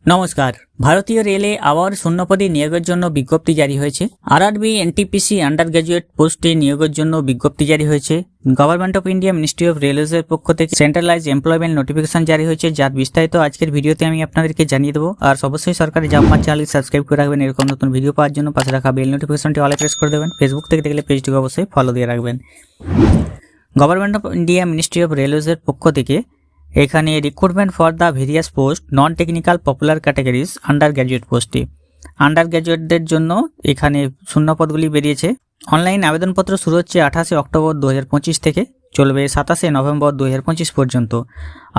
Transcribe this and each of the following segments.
নমস্কার। ভারতীয় রেলে আবার শূন্যপদে নিয়োগের জন্য বিজ্ঞপ্তি জারি হয়েছে। আরআরবি এনটিপিসি আন্ডার গ্র্যাজুয়েট পোস্টে নিয়োগের জন্য বিজ্ঞপ্তি জারি হয়েছে। Government of India ministry of রেলওয়েজের পক্ষ থেকে সেন্ট্রালাইজ এমপ্লয়মেন্ট নোটিফিকেশন জারি হয়েছে, যার বিস্তারিত আজকের ভিডিওতে আমি আপনাদেরকে জানিয়ে দেবো। আর অবশ্যই সরকারি জব মার্চ চ্যানেল সাবস্ক্রাইব করে রাখবেন এরকম নতুন ভিডিও পাওয়ার জন্য। পাশে রাখা বেল নোটিফিকেশনটি অলে প্রেস করে দেবেন। ফেসবুক থেকে দেখলে পেজটিকে অবশ্যই ফলো দিয়ে রাখবেন। Government of India ministry of রেলওয়েজের পক্ষ থেকে এখানে recruitment for the various post non technical popular categories under graduate পোস্টে আন্ডার গ্র্যাজুয়েটদের জন্য এখানে শূন্যপদগুলি বেরিয়েছে। অনলাইন আবেদনপত্র শুরু হচ্ছে 28 অক্টোবর 2025 থেকে, চলবে 27 নভেম্বর 2025 পর্যন্ত।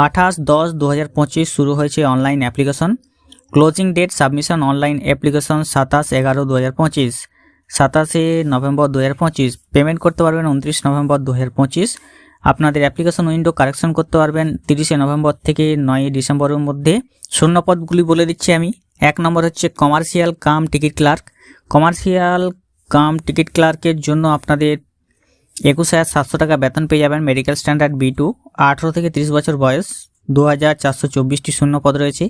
28/10/2025 শুরু হয়েছে online application. Closing date submission online application 27/11/2025, 27 November 2025। Payment করতে পারবেন 29 নভেম্বর 2025। আপনাদের অ্যাপ্লিকেশন উইন্ডো কারেকশন করতে পারবেন 30 নভেম্বর থেকে 9 ডিসেম্বরের মধ্যে। শূন্যপদগুলি বলে দিচ্ছি আমি। 1 নম্বর হচ্ছে commercial cum ticket clerk. Commercial cum ticket ক্লার্কের জন্য আপনাদের 21,700 টাকা বেতন পেয়ে যাবেন। Medical standard B2। 18 থেকে 30 বছর বয়স। 2424টি শূন্যপদ রয়েছে।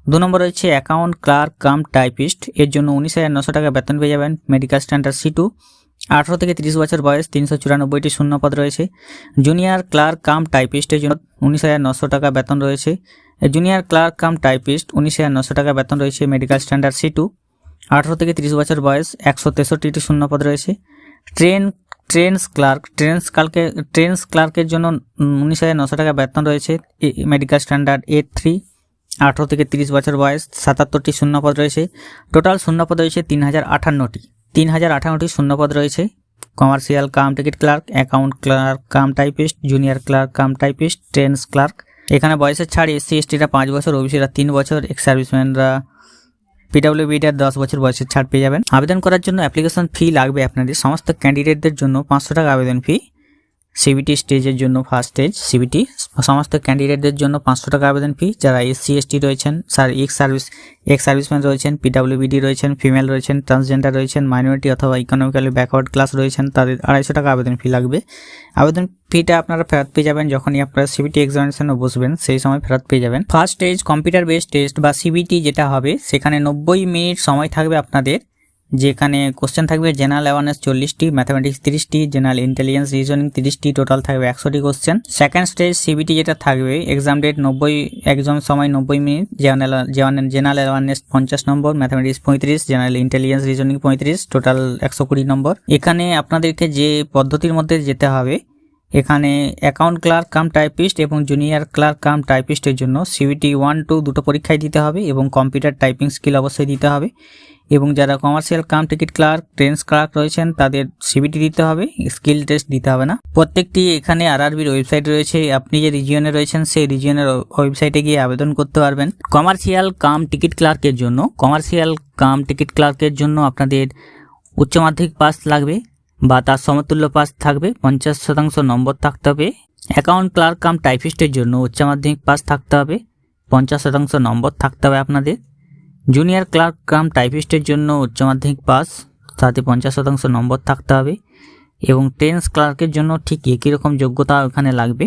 2 নম্বর রয়েছে অ্যাকাউন্ট ক্লার্ক কাম টাইপিস্ট। এর জন্য 19,900 টাকা বেতন পেয়ে যাবেন। Medical standard C2। 18 থেকে 30 বছর বয়স। 394টি শূন্যপদ রয়েছে। জুনিয়র ক্লার্ক কাম টাইপিস্টের জন্য 19,900 টাকা বেতন রয়েছে। জুনিয়র ক্লার্ক কাম টাইপিস্ট 19,900 টাকা বেতন রয়েছে। Medical standard C2। 18 থেকে 30 বছর বয়স। 163টি শূন্যপদ রয়েছে। ট্রেন্স ক্লার্কের জন্য 19,900 টাকা বেতন রয়েছে। Medical standard A3। 18 থেকে 30 বছর বয়স। 77টি শূন্যপদ রয়েছে। টোটাল শূন্যপদ রয়েছে 3,058টি শূন্যপদ রয়েছে। Commercial cum ticket clerk, account clerk cum typist, junior clerk cum typist, trains clerk. এখানে বয়সের ছাড় SC/STরা 5 বছর, ওবিসিরা 3 বছর, এক্স সার্ভিসম্যানরা PWBটা 10 বছর বয়সের ছাড় পেয়ে যাবেন। আবেদন করার জন্য অ্যাপ্লিকেশন ফি লাগবে আপনাদের। সমস্ত ক্যান্ডিডেটদের জন্য 500 টাকা আবেদন ফি। সিবিটি স্টেজের জন্য ফার্স্ট স্টেজ সিবিটি সমস্ত ক্যান্ডিডেটদের জন্য 500 টাকা আবেদন ফি। যারা SC/ST রয়েছেন, এক্স সার্ভিসম্যান রয়েছেন, PWBD রয়েছেন, ফিমেল রয়েছেন, ট্রান্সজেন্ডার রয়েছেন, মাইনরিটি অথবা ইকোনমিক্যালি ব্যাকওয়ার্ড ক্লাস রয়েছেন, তাদের 250 টাকা আবেদন ফি লাগবে। আবেদন ফিটা আপনারা ফেরত পেয়ে যাবেন যখনই আপনারা সিবিটি এক্সামিনেশনে বসবেন, সেই সময় ফেরত পেয়ে যাবেন। First stage computer based test বা সিবিটি যেটা হবে, সেখানে 90 মিনিট সময় থাকবে আপনাদের, যেখানে কোশ্চেন থাকবে জেনারেল অ্যাওয়ারনেস 40টি, ম্যাথামেটিক্স 30টি, জেনারেল ইন্টেলিজেন্স রিজনিং 30টি, টোটাল থাকবে 100টি কোশ্চেন। সেকেন্ড স্টেজ সিবিটি যেটা থাকবে, এক্সাম ডেট 90, এক্সাম সময় 90 মিনিট, জেনারেল অ্যাওয়ারনেস 50 নম্বর, mathematics 35, general intelligence reasoning 35, total 120 নম্বর। এখানে আপনাদেরকে যে পদ্ধতির মধ্যে যেতে হবে, এখানে অ্যাকাউন্ট ক্লার্ক কাম টাইপিস্ট এবং জুনিয়র ক্লার্ক কাম টাইপিস্টের জন্য সিবিটি 1-2 দুটো পরীক্ষায় দিতে হবে এবং কম্পিউটার টাইপিং স্কিল অবশ্যই দিতে হবে। এবং যারা commercial cum ticket clerk, trains clerk রয়েছেন, তাদের সিবিটি দিতে হবে, স্কিল টেস্ট দিতে হবে না। প্রত্যেকটি এখানে আরআরবির ওয়েবসাইট রয়েছে। আপনি যে রিজিয়নে রয়েছেন সেই রিজিয়নের ওয়েবসাইটে গিয়ে আবেদন করতে পারবেন। কমার্শিয়াল কাম টিকিট ক্লার্কের জন্য আপনাদের উচ্চ মাধ্যমিক পাস লাগবে বা তার সমতুল্য পাস থাকবে, 50% নম্বর থাকতে হবে। অ্যাকাউন্ট ক্লার্ক কাম টাইপিস্টের জন্য উচ্চ মাধ্যমিক পাস থাকতে হবে, 50% নম্বর থাকতে হবে আপনাদের। জুনিয়র ক্লার্ক কাম টাইপিস্টের জন্য উচ্চ মাধ্যমিক পাস, সাথে 50% নম্বর থাকতে হবে। এবং ট্রেন্স ক্লার্কের জন্য ঠিক একই রকম যোগ্যতা ওখানে লাগবে,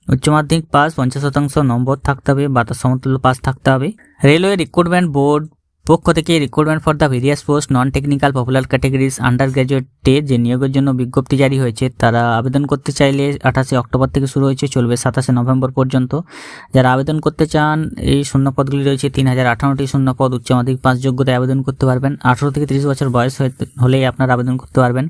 উচ্চ মাধ্যমিক পাস, 50% নম্বর থাকতে হবে বা তার সমতুল্য পাস থাকতে হবে। রেলওয়ে রিক্রুটমেন্ট বোর্ড পক্ষ থেকে recruitment for the various post non technical popular categories under গ্র্যাজুয়েটে যে নিয়োগের জন্য বিজ্ঞপ্তি জারি হয়েছে, তারা আবেদন করতে চাইলে 28 অক্টোবর থেকে শুরু হয়েছে, চলবে 27 নভেম্বর পর্যন্ত। যারা আবেদন করতে চান, এই শূন্যপদগুলি রয়েছে 3,058টি শূন্যপদ। উচ্চ মাধ্যমিক পাস যোগ্যতায় আবেদন করতে পারবেন। 18 থেকে 30 বছর বয়স হলেই আপনারা আবেদন করতে পারবেন।